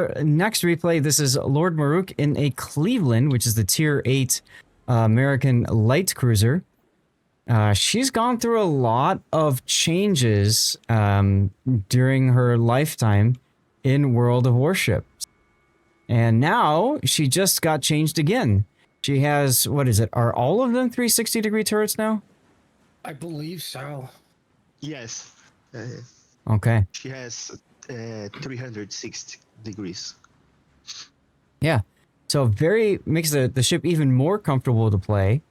our next replay, this is Lord Maruk in a Cleveland, which is the Tier 8 American light cruiser. She's gone through a lot of changes during her lifetime in World of Warships. And now she just got changed again. She has, what is it? Are all of them 360-degree turrets now? I believe so. Yes. Okay. She has 360 degrees. Yeah. So makes the ship even more comfortable to play.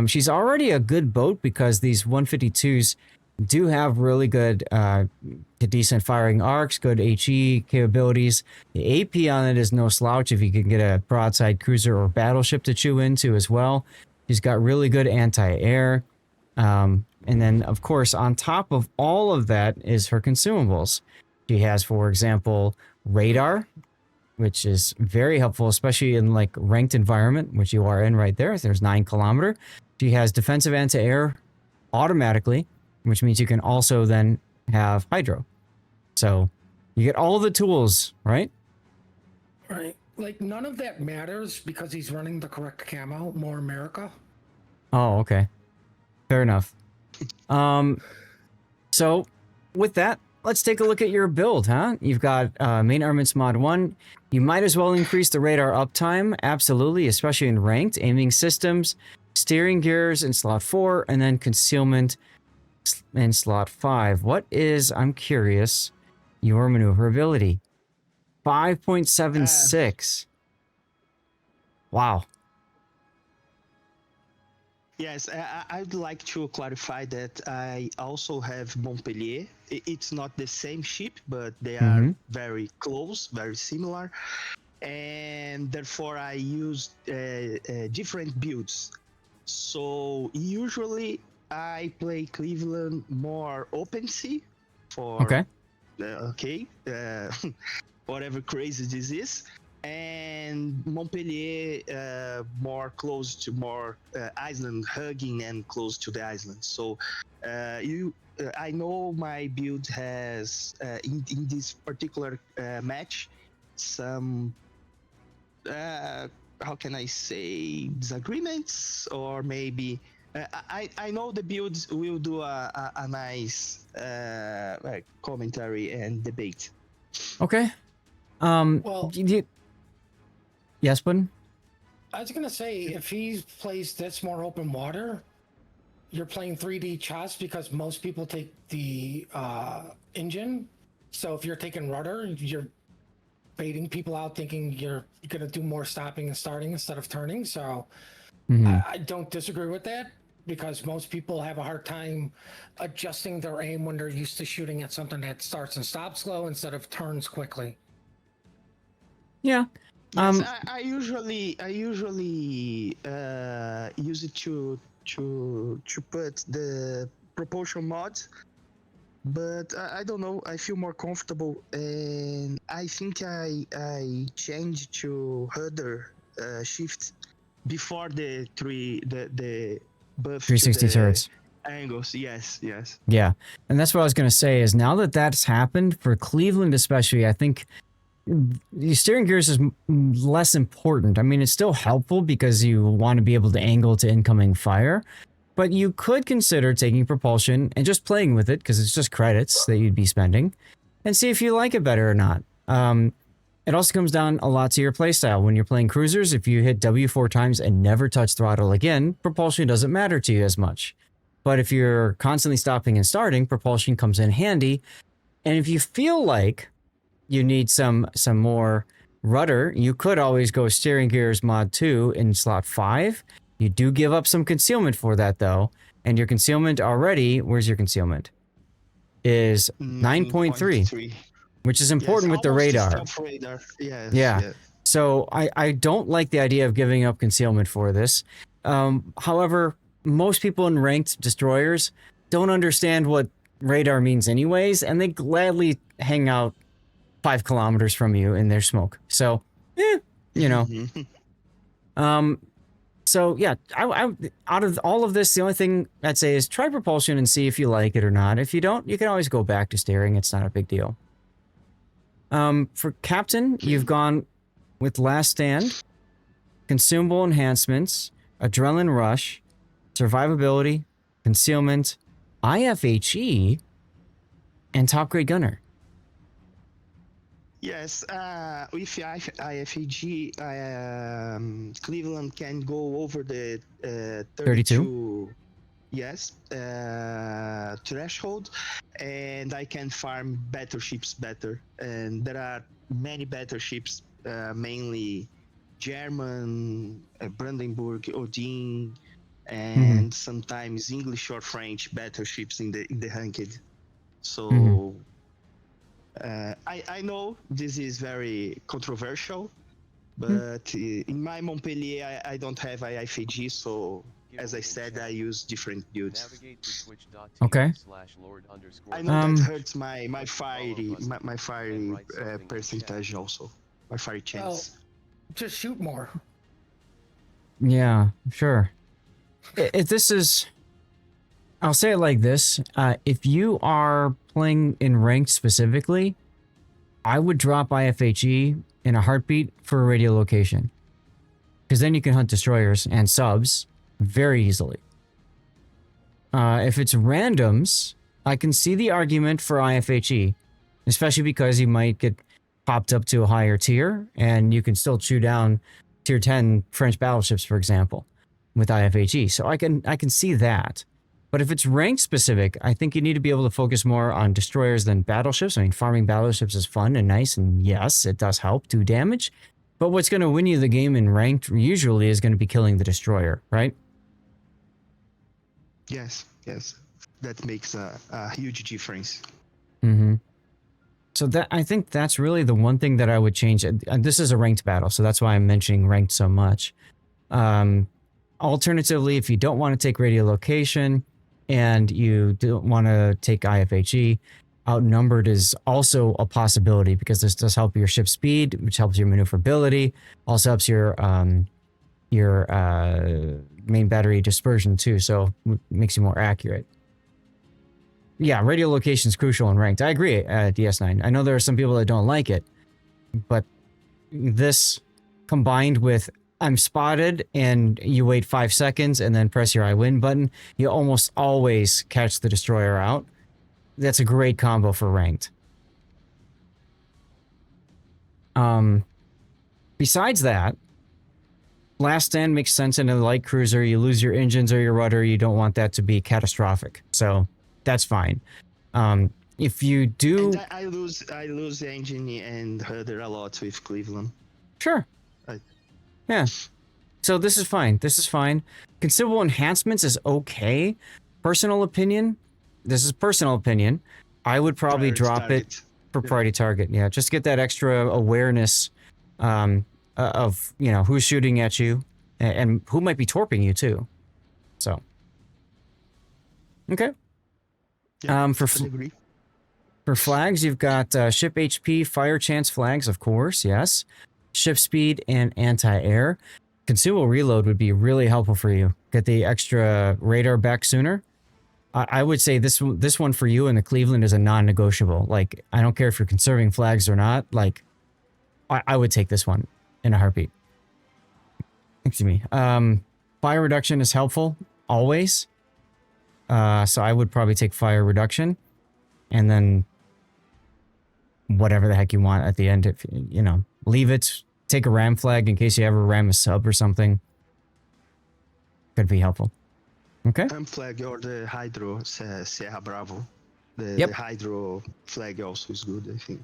She's already a good boat because these 152s do have really good decent firing arcs, good HE capabilities. The AP on it is no slouch if you can get a broadside cruiser or battleship to chew into as well. She's got really good anti-air. And then, of course, on top of all of that is her consumables. She has, for example, radar, which is very helpful, especially in like ranked environment, which you are in right there. There's 9 kilometer. She has defensive anti-air automatically, which means you can also then have hydro. So you get all the tools, right? Right. Like none of that matters because he's running the correct camo, more America. Oh, okay. Fair enough. So with that, let's take a look at your build, huh? You've got main armaments mod 1. You might as well increase the radar uptime, absolutely, especially in ranked. Aiming systems, steering gears in slot 4, and then concealment in slot 5. What is, I'm curious, your maneuverability? 5.76. Wow. Yes, I'd like to clarify that I also have Montpellier. It's not the same ship, but they are very close, very similar. And therefore I use different builds. So usually I play Cleveland more open sea for whatever crazy this is, and Montpellier more close to island hugging and close to the island. So I know my build has in this particular match some how can I say disagreements, or maybe I know the builds will do a nice commentary and debate. Okay. Well, yes, button. I was gonna say if he plays this more open water, you're playing 3D chess because most people take the engine. So if you're taking rudder, you're baiting people out thinking you're gonna do more stopping and starting instead of turning. So I don't disagree with that, because most people have a hard time adjusting their aim when they're used to shooting at something that starts and stops slow instead of turns quickly. Yeah. Yes, I usually use it to put the propulsion mods, but I don't know. I feel more comfortable, and I think I changed to rudder shift before the buff 360 turrets angles. Yes. Yeah, and that's what I was going to say is now that that's happened for Cleveland especially, I think the steering gears is less important. I mean, it's still helpful because you want to be able to angle to incoming fire, but you could consider taking propulsion and just playing with it because it's just credits that you'd be spending and see if you like it better or not. It also comes down a lot to your playstyle. When you're playing cruisers, if you hit W 4 times and never touch throttle again, propulsion doesn't matter to you as much. But if you're constantly stopping and starting, propulsion comes in handy. And if you feel like you need some more rudder, you could always go steering gears mod 2 in slot 5. You do give up some concealment for that though. And your concealment already, where's your concealment? Is 9.3. Which is important with the radar. Yeah. So I don't like the idea of giving up concealment for this. However, most people in ranked destroyers don't understand what radar means anyways, and they gladly hang out 5 kilometers from you in their smoke. So, you know. So yeah, I out of all of this, the only thing I'd say is try propulsion and see if you like it or not. If you don't, you can always go back to steering. It's not a big deal. For Captain, you've gone with Last Stand, Consumable Enhancements, Adrenaline Rush, Survivability, Concealment, IFHE, and Top Grade Gunner. Yes, with IFEG, Cleveland can go over the 32 yes, threshold, and I can farm battleships better. And there are many battleships, mainly German, Brandenburg, Odin, and sometimes English or French battleships in the ranked. So I know this is very controversial, but in my Montpellier I don't have IFAG, so as I said, I use different builds. Okay. I know that hurts my fiery percentage also, my fiery chance. Well, just shoot more. Yeah, sure. If this is, I'll say it like this: if you are playing in ranked specifically, I would drop IFHE in a heartbeat for a radiolocation, because then you can hunt destroyers and subs very easily. If it's randoms, I can see the argument for IFHE, especially because you might get popped up to a higher tier, and you can still chew down tier 10 French battleships, for example, with IFHE. So I can see that. But if it's ranked specific, I think you need to be able to focus more on destroyers than battleships. I mean, farming battleships is fun and nice, and yes, it does help do damage. But what's going to win you the game in ranked usually is going to be killing the destroyer, right? Yes, that makes a huge difference. So that, I think that's really the one thing that I would change. And this is a ranked battle, so that's why I'm mentioning ranked so much. Alternatively, if you don't want to take radiolocation and you don't want to take IFHE, outnumbered is also a possibility, because this does help your ship speed, which helps your maneuverability, also helps your main battery dispersion too, so it makes you more accurate. Yeah, radiolocation is crucial in ranked. I agree, DS9. I know there are some people that don't like it, but this combined with I'm spotted and you wait 5 seconds and then press your I win button, you almost always catch the destroyer out. That's a great combo for ranked. Besides that, Last Stand makes sense in a light cruiser. You lose your engines or your rudder, you don't want that to be catastrophic. So that's fine. If you do, and I lose engine and rudder a lot with Cleveland. Sure. Yeah. So this is fine. This is fine. Consumable enhancements is okay. Personal opinion. This is personal opinion. I would probably drop it for priority target. Yeah, just get that extra awareness of, you know, who's shooting at you and who might be torping you too. So. Okay. Yeah, for flags, you've got ship HP, fire chance flags, of course, yes. Ship speed and anti-air. Consumable reload would be really helpful for you. Get the extra radar back sooner. I would say this one for you in the Cleveland is a non-negotiable. Like, I don't care if you're conserving flags or not. Like, I would take this one in a heartbeat. Excuse me. Fire reduction is helpful always. So I would probably take fire reduction, and then whatever the heck you want at the end. If you know, leave it. Take a ram flag in case you ever ram a sub or something. Could be helpful. Okay. Ram flag or the Hydro Sierra Bravo. Yep. The Hydro flag also is good, I think.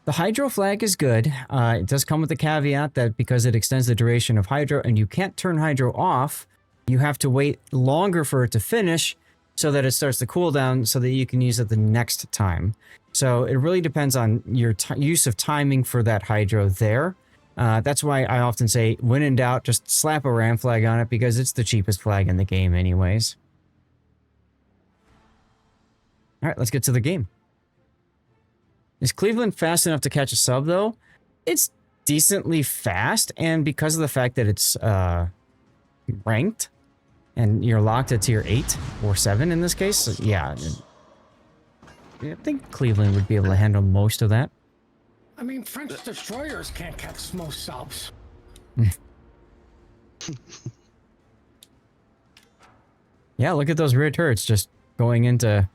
The Hydro flag is good. It does come with the caveat that because it extends the duration of Hydro and you can't turn Hydro off, you have to wait longer for it to finish so that it starts to cool down so that you can use it the next time. So it really depends on your use of timing for that Hydro there. That's why I often say, when in doubt, just slap a ram flag on it, because it's the cheapest flag in the game anyways. All right, let's get to the game. Is Cleveland fast enough to catch a sub, though? It's decently fast, and because of the fact that it's ranked, and you're locked at tier 8 or 7 in this case, so yeah. I think Cleveland would be able to handle most of that. I mean, French destroyers can't catch most subs. Yeah, look at those rear turrets just going into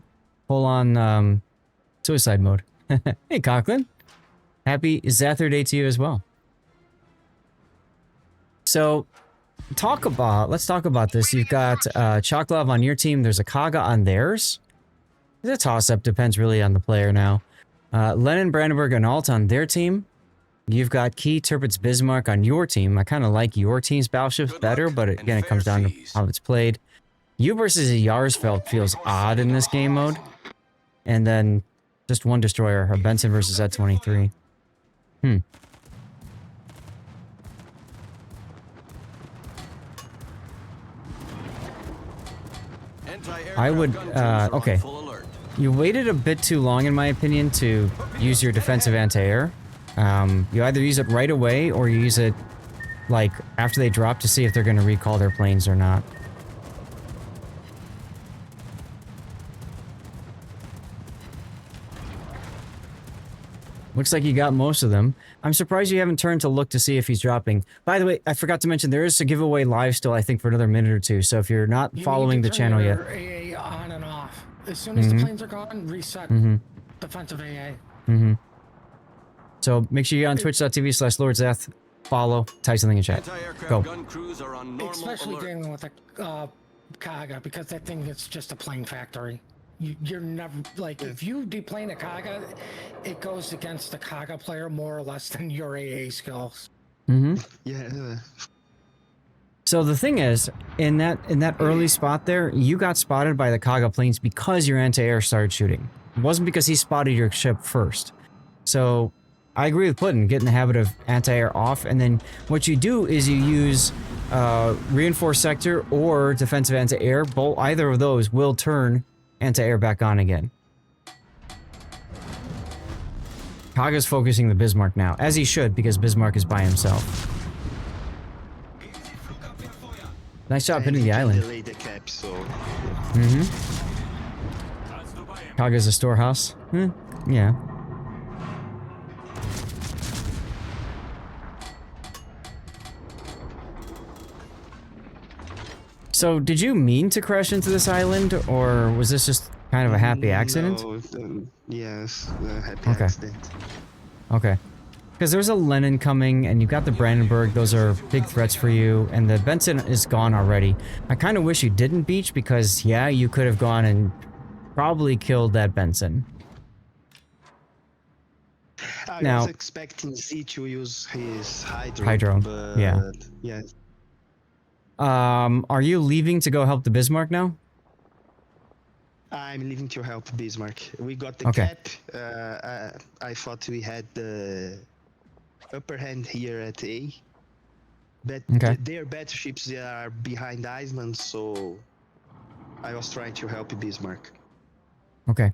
full-on suicide mode. Hey, Conklin. Happy Zather Day to you as well. So, let's talk about this. You've got Choklov on your team. There's a Kaga on theirs. It's a toss-up. Depends really on the player now. Lenin, Brandenburg, and Alt on their team. You've got Key, Tirpitz, Bismarck on your team. I kind of like your team's battleships better, but again, it comes down to how it's played. You versus a Jarsfeld feels odd in this game mode. And then just one destroyer, a Benson versus Z-23. I would, okay. You waited a bit too long, in my opinion, to use your defensive anti-air. You either use it right away, or you use it, like, after they drop to see if they're going to recall their planes or not. Looks like you got most of them. I'm surprised you haven't turned to look to see if he's dropping. By the way, I forgot to mention, there is a giveaway live still, I think, for another minute or two. So if you're not following the channel yet... AA on and off. As soon as the planes are gone, reset defensive AA. So make sure you get on twitch.tv/LordZath. Follow. Type something in chat. Go. Especially dealing with a Kaga, because that thing is just a plane factory. You're never, like, if you deplane a Kaga, it goes against the Kaga player more or less than your AA skills. Yeah. So the thing is, in that early spot there, you got spotted by the Kaga planes because your anti-air started shooting. It wasn't because he spotted your ship first. So I agree with Putin. Get in the habit of anti-air off, and then what you do is you use reinforced sector or defensive anti-air. Either of those will turn anti-air back on again. Kaga's focusing the Bismarck now, as he should, because Bismarck is by himself. Nice job hitting the island. Delay the cap, so... Kaga's a storehouse? Yeah. So, did you mean to crash into this island, or was this just kind of a happy accident? No, yes, a happy accident. Okay. Because there's a Lenin coming, and you've got the Brandenburg. Those are big threats for you, and the Benson is gone already. I kind of wish you didn't beach, because, yeah, you could have gone and probably killed that Benson. I now, was expecting Z to use his Hydro, but yeah. Are you leaving to go help the Bismarck now? I'm leaving to help Bismarck. We got the cap. I thought we had the upper hand here at A. But their battleships, they are behind Iceland, so I was trying to help Bismarck. Okay.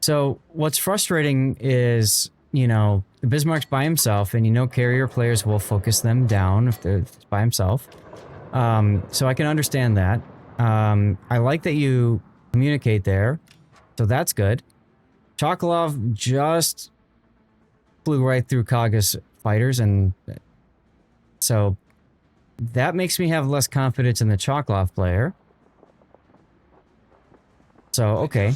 So what's frustrating is, you know, the Bismarck's by himself, and you know carrier players will focus them down if they're by himself. So I can understand that. I like that you communicate there, so that's good. Chokolov just flew right through Kaga's fighters, and so that makes me have less confidence in the Chokolov player. So, okay.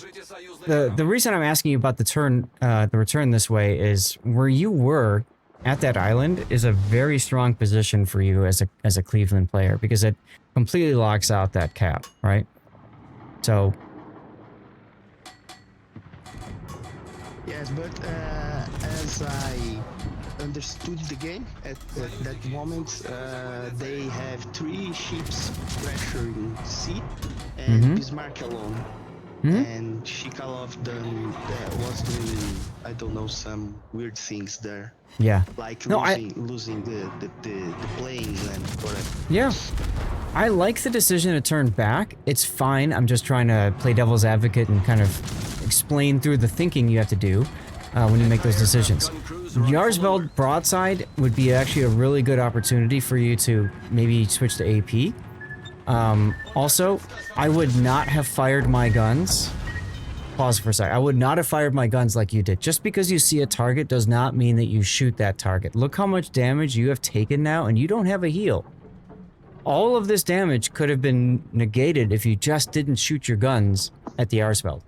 The reason I'm asking you about the return this way is where you were at that island is a very strong position for you as a Cleveland player, because it completely locks out that cap, right? So yes, but as I understood the game at that moment, they have 3 ships pressuring C and Bismarck alone. And Shikalov was doing, I don't know, some weird things there. Yeah. Like losing the planes and whatever. Yeah. I like the decision to turn back. It's fine. I'm just trying to play devil's advocate and kind of explain through the thinking you have to do when you make those decisions. Jarsfeld broadside would be actually a really good opportunity for you to maybe switch to AP. Also, I would not have fired my guns pause for a sec. I would not have fired my guns like you did. Just because you see a target does not mean that you shoot that target. Look how much damage you have taken now, and you don't have a heal. All of this damage could have been negated if you just didn't shoot your guns at the Arsfeld.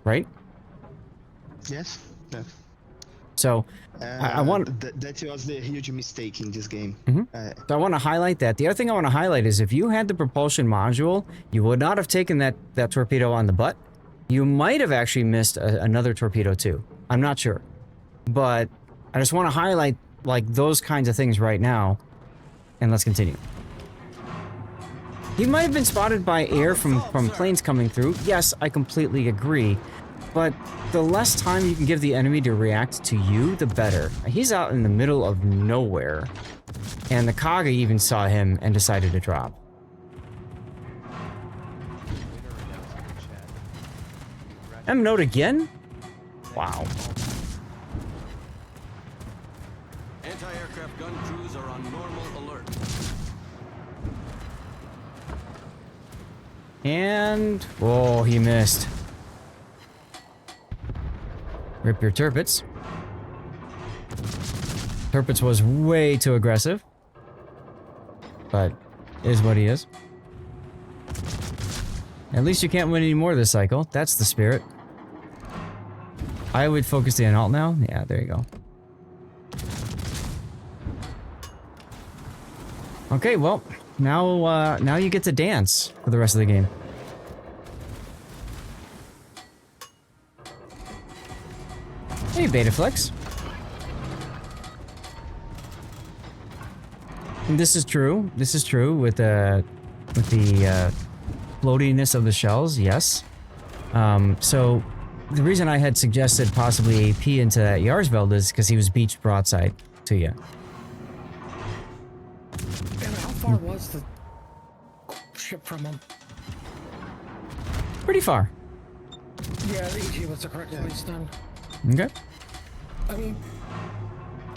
Right? Yes. Yeah. So, I want... That was the huge mistake in this game. So I want to highlight that. The other thing I want to highlight is if you had the propulsion module, you would not have taken that torpedo on the butt. You might have actually missed another torpedo too. I'm not sure. But I just want to highlight like those kinds of things right now. And let's continue. He might have been spotted by air from planes coming through. Yes, I completely agree. But the less time you can give the enemy to react to you, the better. He's out in the middle of nowhere. And the Kaga even saw him and decided to drop. M-Note again? Wow. Anti-aircraft gun crews are on normal alert. And... oh, he missed. Rip your Tirpitz. Tirpitz was way too aggressive. But is what he is. At least you can't win any more this cycle. That's the spirit. I would focus the Analt now. Yeah, there you go. Okay, well, now you get to dance for the rest of the game. Hey, Betaflex. And this is true. This is true with the floatiness of the shells. Yes. So the reason I had suggested possibly AP into that Yarsveld is because he was beached broadside to you. And how far was the ship from him? Pretty far. Yeah, the EG was the correct place done. Okay. I mean,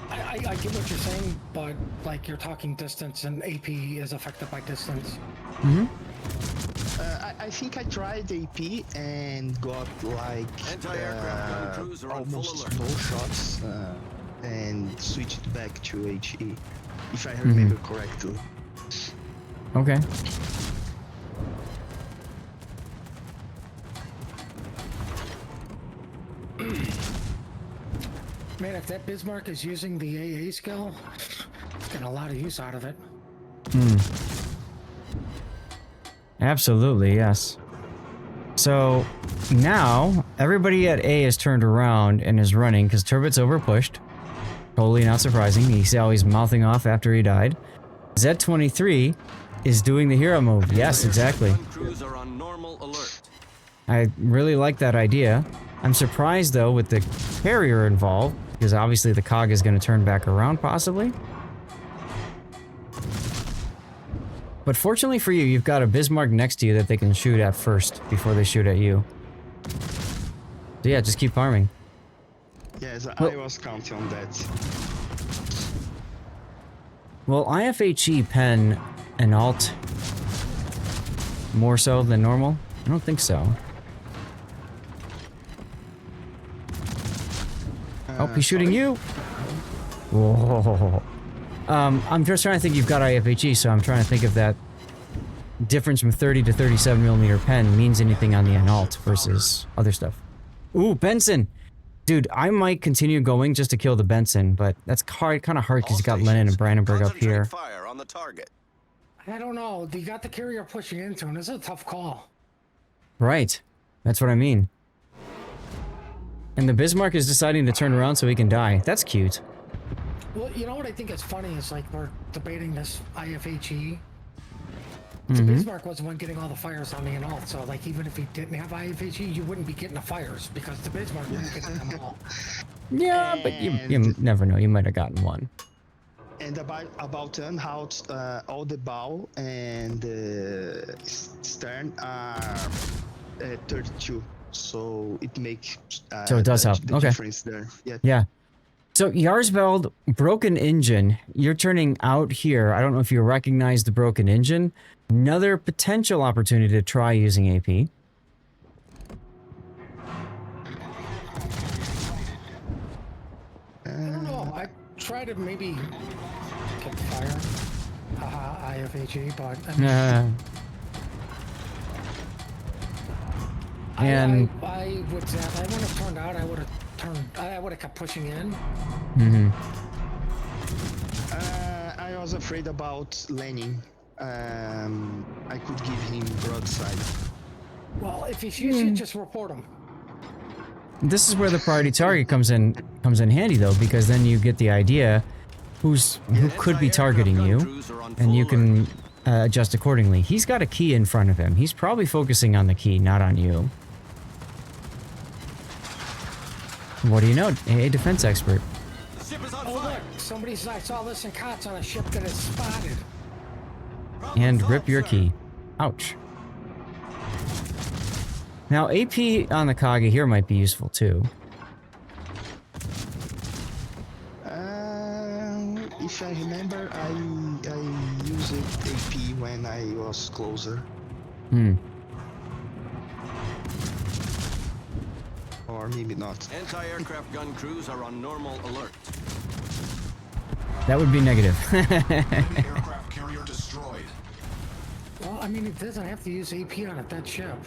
I get what you're saying, but like you're talking distance, and AP is affected by distance. Mm-hmm. I think I tried AP and got like almost no shots and switched back to HE, if I remember correctly. Okay. Man, if that Bismarck is using the AA skill, it's getting a lot of use out of it. Absolutely, yes. So now everybody at A is turned around and is running because Turbot's overpushed. Totally not surprising. You see how he's mouthing off after he died. Z23 is doing the hero move. Yes, exactly. I really like that idea. I'm surprised though with the carrier involved, because obviously the cog is going to turn back around possibly. But fortunately for you, you've got a Bismarck next to you that they can shoot at first before they shoot at you. So yeah, just keep farming. Yes, I was counting on that. Will IFHE pen an alt more so than normal? I don't think so. Oh, he's shooting you! Whoa. I'm just trying to think, you've got IFHE, so I'm trying to think if that difference from 30 to 37mm pen means anything on the Analt versus other stuff. Ooh, Benson! Dude, I might continue going just to kill the Benson, but that's kind of hard because you got Lennon and Brandenburg up here. Fire on the target. I don't know. You got the carrier pushing into him. This is a tough call. Right. That's what I mean. And the Bismarck is deciding to turn around so he can die. That's cute. Well, you know what I think is funny is like we're debating this IFHE. The Bismarck was the one getting all the fires on the Analt, so like even if he didn't have IFHE, you wouldn't be getting the fires because the Bismarck wouldn't get them all. Yeah, but you never know. You might have gotten one. And about Anhalt, all the bow and the stern are 32. So it makes so it does help. The okay. difference there. Yeah. Yeah. So Yarsveld, broken engine. You're turning out here. I don't know if you recognize the broken engine. Another potential opportunity to try using AP. know. I try to maybe get fire. Haha, IFAG, but I mean, And I would Zath. I wouldn't have turned out. I would have kept pushing in. I was afraid about landing. I could give him broadside. Well, if he shoots you, just report him. this is where the priority target comes in handy though, because then you get the idea who could be targeting you, and you can adjust accordingly. He's got a key in front of him. He's probably focusing on the key, not on you. What do you know? A defense expert. The ship is on Oh fire. look, I saw this in COTS on a ship that is spotted. And rip your key. Ouch. Now, AP on the Kage here might be useful too. If I remember, I used AP when I was closer. Or maybe not. Anti-aircraft gun crews are on normal alert. That would be negative. Aircraft carrier destroyed. Well, I mean, it doesn't have to use AP on a dead ship.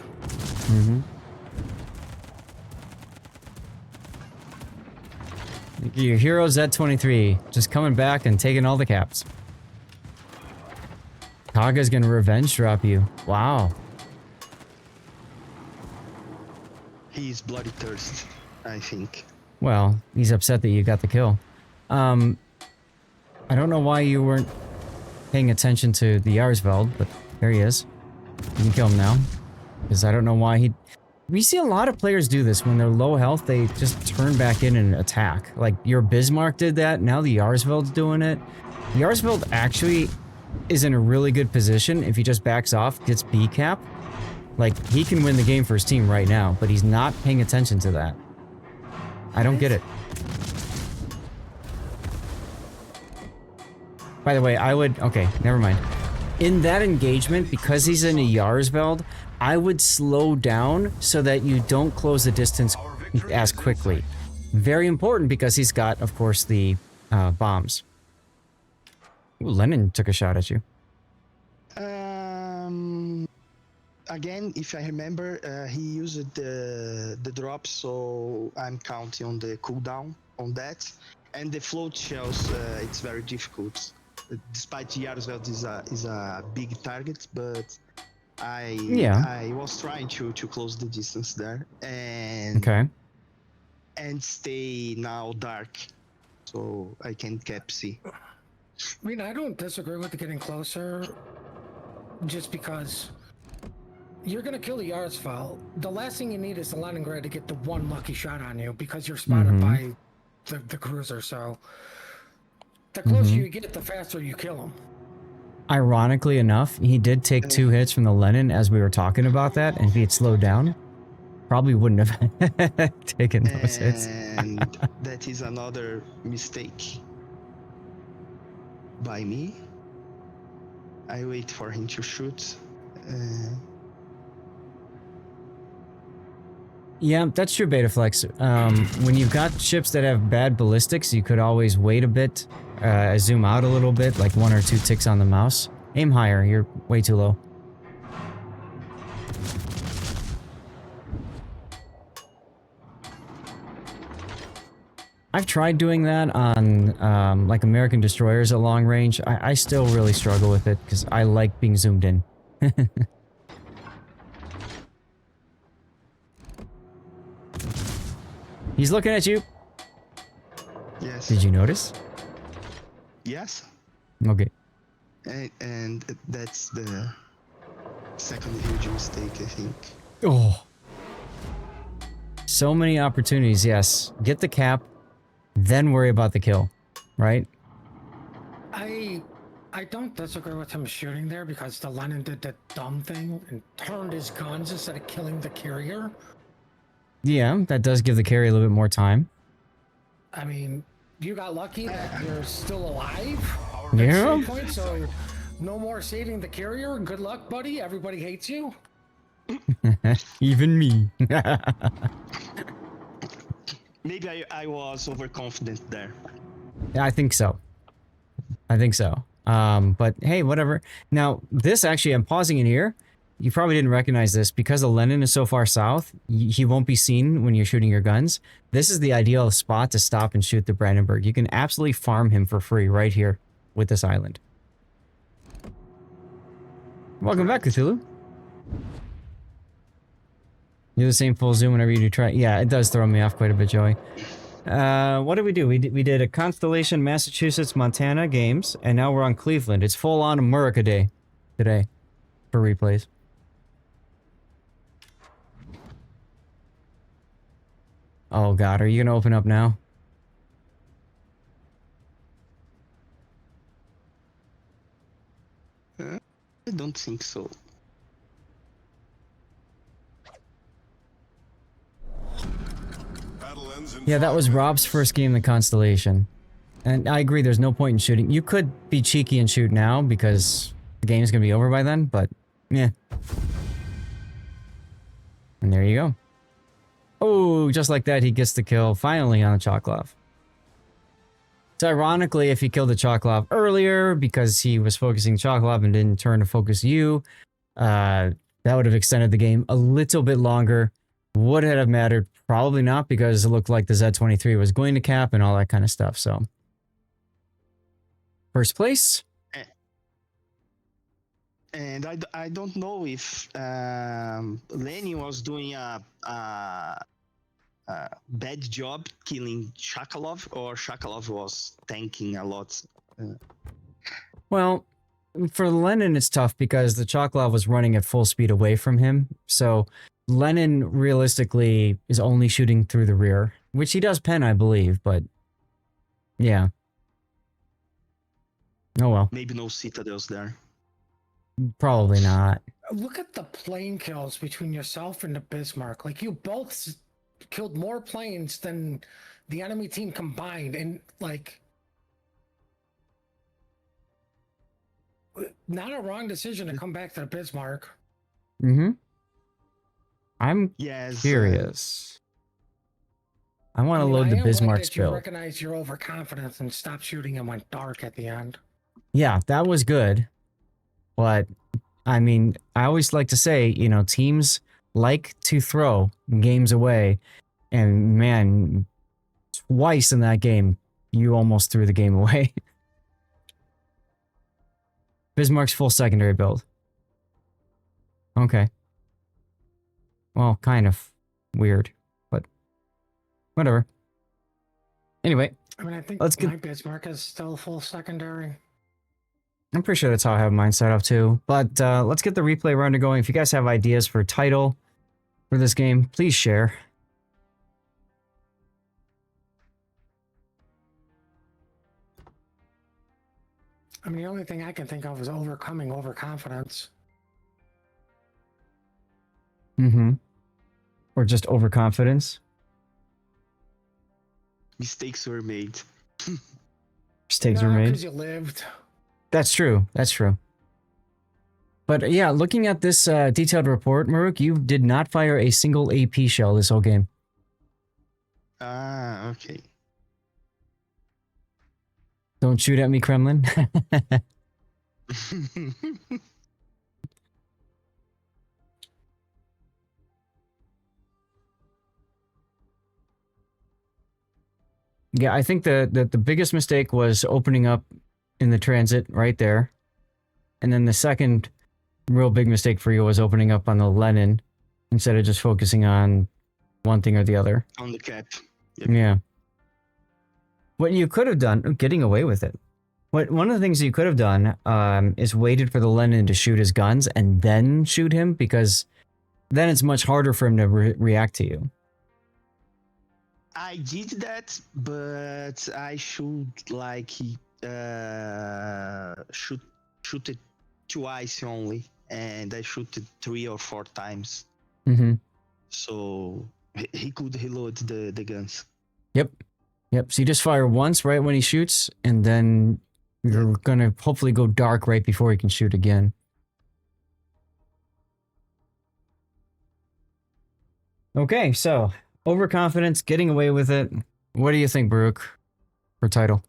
Your hero Z23 just coming back and taking all the caps. Kaga's gonna revenge drop you. Wow. He's bloody thirst, I think. Well, he's upset that you got the kill. I don't know why you weren't paying attention to the Yarsveld, but there he is. You can kill him now. Because I don't know why he... We see a lot of players do this. When they're low health, they just turn back in and attack. Like, your Bismarck did that, now the Yarsveld's doing it. The Yarsveld actually is in a really good position if he just backs off, gets B cap. Like, he can win the game for his team right now, but he's not paying attention to that. I don't get it. By the way, I would... Okay, never mind. In that engagement, because he's in a Yarsveld, I would slow down so that you don't close the distance as quickly. Very important because he's got, of course, the bombs. Ooh, Lennon took a shot at you. Again, if I remember, he used the drop, so I'm counting on the cooldown on that. And the float shells, it's very difficult. Despite Yarsveld is a big target, but I was trying to close the distance there and and stay now dark, so I can cap C. I mean, I don't disagree with the getting closer, just because you're gonna kill the Yarsfeld. The last thing you need is the Leningrad to get the one lucky shot on you because you're spotted by the cruiser. So the closer you get, the faster you kill him. Ironically enough, he did take 2 hits from the Lenin as we were talking about that, and if he had slowed down, probably wouldn't have taken those hits. And that is another mistake by me. I wait for him to shoot. Yeah, that's true, Betaflex. When you've got ships that have bad ballistics, you could always wait a bit, zoom out a little bit, like 1 or 2 ticks on the mouse. Aim higher, you're way too low. I've tried doing that on like American destroyers at long range. I still really struggle with it because I like being zoomed in. He's looking at you. Yes. Did you notice? Yes. Okay. And that's the second huge mistake, I think. Oh. So many opportunities, yes. Get the cap, then worry about the kill, right? I don't disagree with him shooting there because the Lenin did that dumb thing and turned his guns instead of killing the carrier. Yeah, that does give the carry a little bit more time. I mean, you got lucky that you're still alive. Yeah. Point, so no more saving the carrier. Good luck, buddy. Everybody hates you. Even me. Maybe I was overconfident there. I think so. I think so. But hey, whatever. Now, this actually, I'm pausing it here. You probably didn't recognize this. Because the Lenin is so far south, he won't be seen when you're shooting your guns. This is the ideal spot to stop and shoot the Brandenburg. You can absolutely farm him for free right here with this island. Welcome back, Cthulhu. You're the same full zoom whenever you do try. Yeah, it does throw me off quite a bit, Joey. What did we do? We did a Constellation, Massachusetts, Montana games, and now we're on Cleveland. It's full on America Day today for replays. Oh God, are you gonna open up now? I don't think so. Battle ends in Yeah, that 5 was minutes. Rob's first game in the Constellation. And I agree, there's no point in shooting. You could be cheeky and shoot now because the game's gonna be over by then, but yeah. And there you go. Oh, just like that, he gets the kill finally on the Choklov. So ironically, if he killed the Choklov earlier because he was focusing Choklov and didn't turn to focus you, that would have extended the game a little bit longer. Would it have mattered? Probably not, because it looked like the Z-23 was going to cap and all that kind of stuff. So, first place. And I don't know if Lenny was doing a bad job killing Shakalov, or Shakalov was tanking a lot. Well, for Lenin, it's tough because the Choklov was running at full speed away from him. So Lenin realistically is only shooting through the rear, which he does pen, I believe, but yeah. Oh well, Maybe no citadels there. probably not. Look at the plane kills between yourself and the Bismarck. Like, you both killed more planes than the enemy team combined, and like, not a wrong decision to come back to the Bismarck. Mm-hmm. I'm Yes. curious. I want to I mean, load I the am glad Bismarck's that you build. recognize your overconfidence and stop shooting and went dark at the end. Yeah, that was good. But, I mean, I always like to say, you know, teams like to throw games away. And, man, twice in that game, you almost threw the game away. Bismarck's full secondary build. Okay. Well, kind of weird, but whatever. Anyway, I mean, I think Let's get- my Bismarck is still full secondary. I'm pretty sure that's how I have mine set up too. But let's get the replay round going. If you guys have ideas for title for this game, please share. I mean, the only thing I can think of is overcoming overconfidence. Mm-hmm. Or just overconfidence. Mistakes were made. Mistakes were made. Because you lived. That's true. That's true. But yeah, looking at this detailed report, Maruk, you did not fire a single AP shell this whole game. Ah, okay. Don't shoot at me, Kremlin. Yeah, I think the biggest mistake was opening up in the transit right there. And then the second real big mistake for you was opening up on the Lenin instead of just focusing on one thing or the other. On the cap. Yep. Yeah. What you could have done, getting away with it. One of the things you could have done is waited for the Lenin to shoot his guns and then shoot him, because then it's much harder for him to react to you. I did that, but I should like shoot it twice only, and I shoot it 3 or 4 times, Mm-hmm. so he could reload the guns. Yep. So you just fire once right when he shoots, and then you're gonna hopefully go dark right before he can shoot again. Okay, so overconfidence, getting away with it. What do you think, Baruch, for title?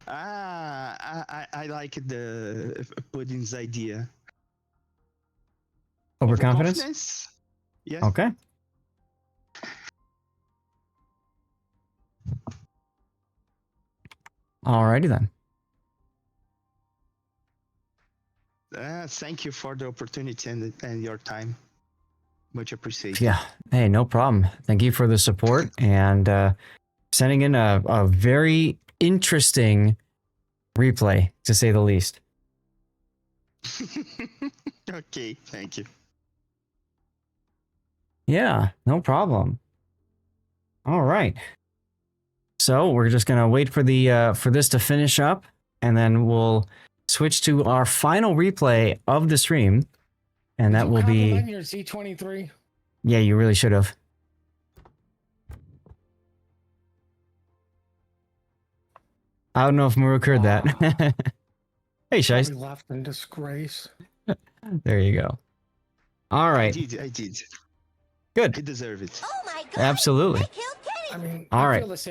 I like the Pudding's idea. Overconfidence? Yes. Okay. Alrighty then. Thank you for the opportunity and your time. Much appreciated. Yeah. Hey, no problem. Thank you for the support and sending in a very interesting replay, to say the least. Okay, thank you. Yeah, no problem. All right. So we're just gonna wait for the for this to finish up, and then we'll switch to our final replay of the stream, and that will be. Compliment your Z23. Yeah, you really should have. I don't know if Maruk heard that. Hey, Shice. Probably left in disgrace. There you go. All right. I did. Good. I deserve it. Oh my god! Absolutely. They killed Kenny! I mean, All I right. feel the same.